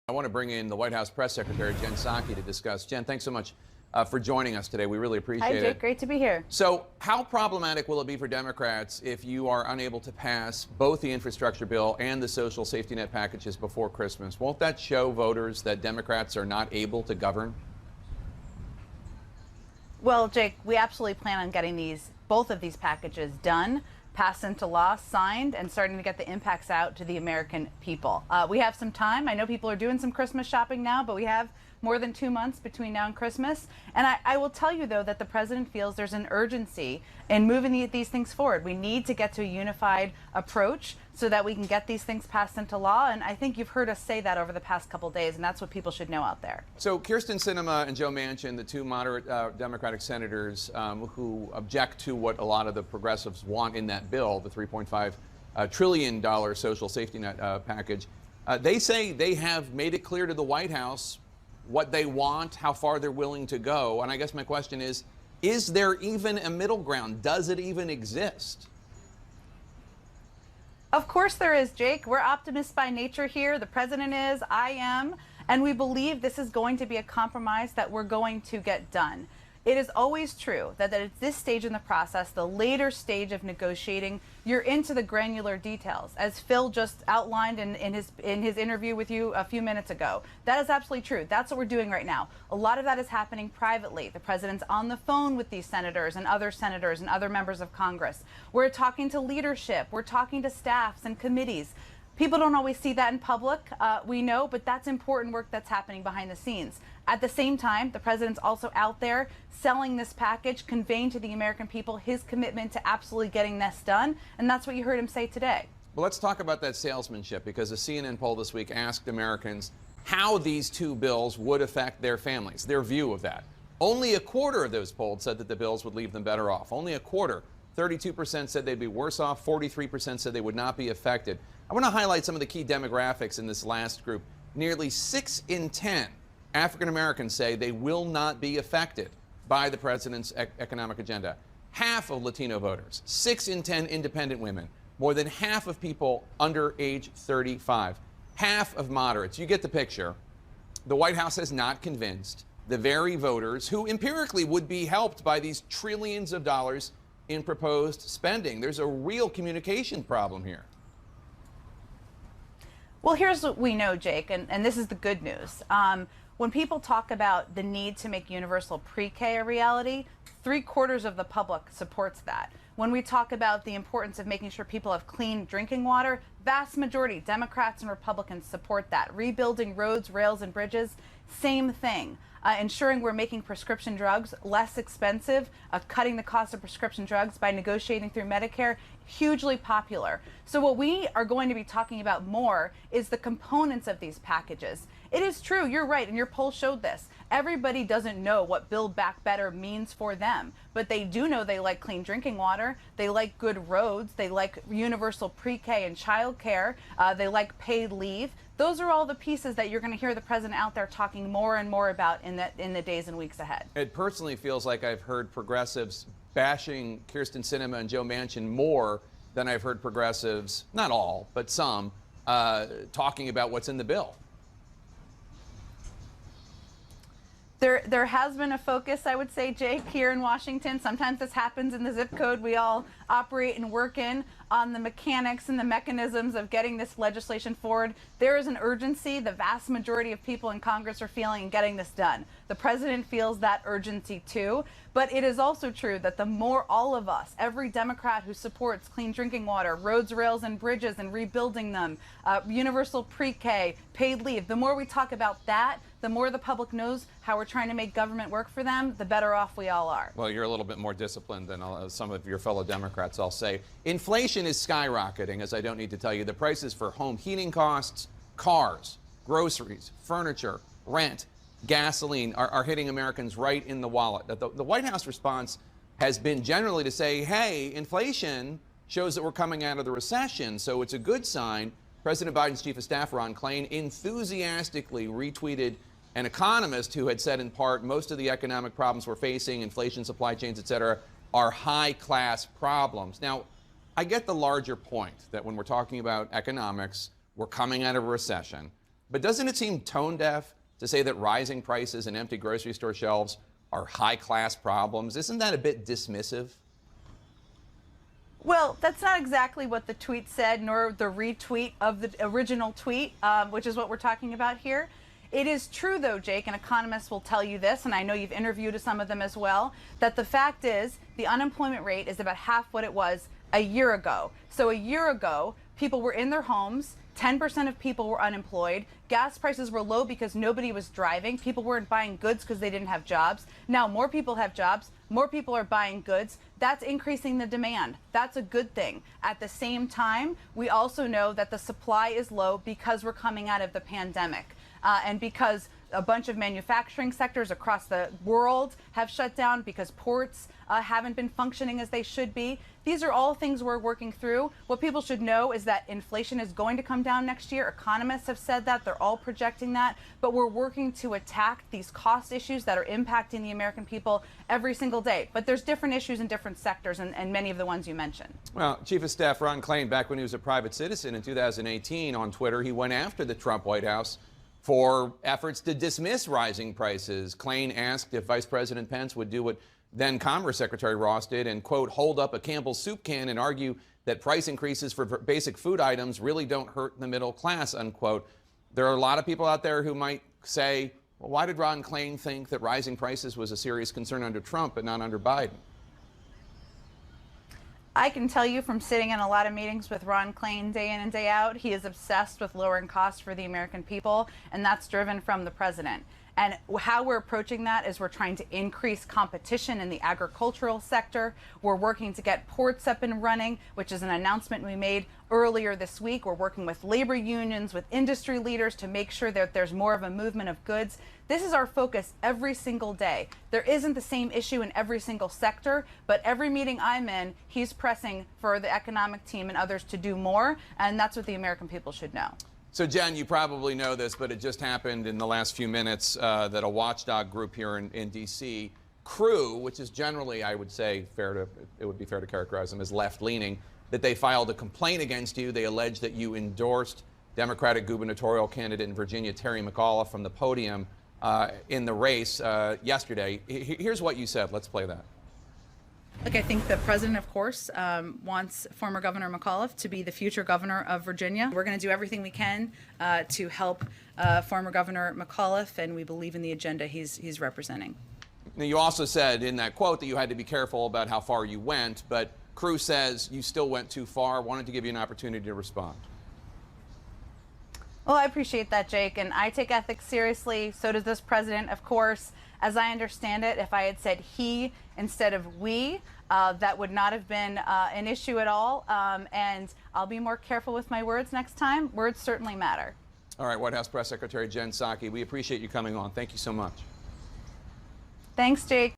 I want to bring in the White House Press Secretary Jen Psaki to discuss. Jen, thanks so much for joining us today. We really appreciate it. Hi, Jake. Great to be here. So how problematic will it be for Democrats if you are unable to pass both the infrastructure bill and the social safety net packages before Christmas? Won't that show voters that Democrats are not able to govern? Well, Jake, we absolutely plan on getting both of these packages done, passed into law, signed, and starting to get the impacts out to the American people. We have some time. I know people are doing some Christmas shopping now, but we have more than 2 months between now and Christmas. And I will tell you, though, that the president feels there's an urgency in moving these things forward. We need to get to a unified approach so that we can get these things passed into law. And I think you've heard us say that over the past couple days, and that's what people should know out there. So Kyrsten Sinema and Joe Manchin, the two moderate Democratic senators who object to what a lot of the progressives want in that bill, the $3.5 trillion social safety net package, they say they have made it clear to the White House what they want, how far they're willing to go. And I guess my question is there even a middle ground? Does it even exist? Of course there is, Jake. We're optimists by nature here. The president is, I am, and we believe this is going to be a compromise that we're going to get done. It is always true that at this stage in the process, the later stage of negotiating, you're into the granular details, as Phil just outlined in his interview with you a few minutes ago. That is absolutely true. That's what we're doing right now. A lot of that is happening privately. The president's on the phone with these senators and other members of Congress. We're talking to leadership. We're talking to staffs and committees. People don't always see that in public, we know, but that's important work that's happening behind the scenes. At the same time, the president's also out there selling this package, conveying to the American people his commitment to absolutely getting this done, and that's what you heard him say today. Well, let's talk about that salesmanship, because a CNN poll this week asked Americans how these two bills would affect their families, their view of that. Only a quarter of those polled said that the bills would leave them better off. Only a quarter. 32% said they'd be worse off. 43% said they would not be affected. I want to highlight some of the key demographics in this last group. Nearly 6 in 10 African Americans say they will not be affected by the president's economic agenda. Half of Latino voters, 6 in 10 independent women, more than half of people under age 35, half of moderates. You get the picture. The White House has not convinced the very voters who empirically would be helped by these trillions of dollars in proposed spending. There's a real communication problem here. Well, here's what we know, Jake, and this is the good news. When people talk about the need to make universal pre-K a reality, 3/4 of the public supports that. When we talk about the importance of making sure people have clean drinking water, vast majority, Democrats and Republicans, support that. Rebuilding roads, rails, and bridges, same thing. Ensuring we're making prescription drugs less expensive, cutting the cost of prescription drugs by negotiating through Medicare, hugely popular. So what we are going to be talking about more is the components of these packages. It is true, you're right, and your poll showed this. Everybody doesn't know what Build Back Better means for them, but they do know they like clean drinking water, they like good roads, they like universal pre-K and child care, they like paid leave. Those are all the pieces that you're going to hear the president out there talking more and more about in the days and weeks ahead. It personally feels like I've heard progressives bashing Kyrsten Sinema and Joe Manchin more than I've heard progressives, not all, but some, talking about what's in the bill. There has been a focus, I would say, Jake, here in Washington. Sometimes this happens in the zip code we all operate and work in, on the mechanics and the mechanisms of getting this legislation forward. There is an urgency the vast majority of people in Congress are feeling in getting this done. The president feels that urgency too, but it is also true that the more all of us, every Democrat who supports clean drinking water, roads, rails, and bridges and rebuilding them, universal pre-K, paid leave, the more we talk about that, the more the public knows how we're trying to make government work for them, the better off we all are. Well, you're a little bit more disciplined than some of your fellow Democrats, I'll say. Inflation is skyrocketing, as I don't need to tell you. The prices for home heating costs, cars, groceries, furniture, rent, gasoline are hitting Americans right in the wallet. The White House response has been generally to say, hey, inflation shows that we're coming out of the recession, so it's a good sign. President Biden's chief of staff, Ron Klain, enthusiastically retweeted an economist who had said in part most of the economic problems we're facing, inflation, supply chains, et cetera, are high-class problems. Now, I get the larger point that when we're talking about economics, we're coming out of a recession. But doesn't it seem tone deaf to say that rising prices and empty grocery store shelves are high-class problems? Isn't that a bit dismissive? Well, that's not exactly what the tweet said, nor the retweet of the original tweet, which is what we're talking about here. It is true, though, Jake, and economists will tell you this, and I know you've interviewed some of them as well, that the fact is the unemployment rate is about half what it was a year ago. So a year ago, people were in their homes, 10% of people were unemployed, gas prices were low because nobody was driving, people weren't buying goods because they didn't have jobs. Now more people have jobs, more people are buying goods. That's increasing the demand. That's a good thing. At the same time, we also know that the supply is low because we're coming out of the pandemic. And because a bunch of manufacturing sectors across the world have shut down, because ports haven't been functioning as they should be. These are all things we're working through. What people should know is that inflation is going to come down next year. Economists have said that. They're all projecting that. But we're working to attack these cost issues that are impacting the American people every single day. But there's different issues in different sectors, and many of the ones you mentioned. Well, Chief of Staff Ron Klain, back when he was a private citizen in 2018 on Twitter, he went after the Trump White House for efforts to dismiss rising prices. Klain asked if Vice President Pence would do what then Commerce Secretary Ross did and, quote, hold up a Campbell's soup can and argue that price increases for basic food items really don't hurt the middle class, unquote. There are a lot of people out there who might say, well, why did Ron Klain think that rising prices was a serious concern under Trump but not under Biden? I can tell you from sitting in a lot of meetings with Ron Klain day in and day out, he is obsessed with lowering costs for the American people, and that's driven from the president. And how we're approaching that is we're trying to increase competition in the agricultural sector. We're working to get ports up and running, which is an announcement we made earlier this week. We're working with labor unions, with industry leaders to make sure that there's more of a movement of goods. This is our focus every single day. There isn't the same issue in every single sector, but every meeting I'm in, he's pressing for the economic team and others to do more, and that's what the American people should know. So, Jen, you probably know this, but it just happened in the last few minutes that a watchdog group here in D.C., Crew, which is generally, I would say, it would be fair to characterize them as left-leaning, that they filed a complaint against you. They allege that you endorsed Democratic gubernatorial candidate in Virginia, Terry McAuliffe, from the podium in the race yesterday. Here's what you said. Let's play that. Look, I think the president, of course, wants former Governor McAuliffe to be the future governor of Virginia. We're going to do everything we can to help former Governor McAuliffe, and we believe in the agenda he's representing. Now, you also said in that quote that you had to be careful about how far you went, but Crew says you still went too far. Wanted to give you an opportunity to respond. Well, I appreciate that, Jake, and I take ethics seriously. So does this president, of course. As I understand it, if I had said he instead of we, that would not have been an issue at all. And I'll be more careful with my words next time. Words certainly matter. All right, White House Press Secretary Jen Psaki, we appreciate you coming on. Thank you so much. Thanks, Jake.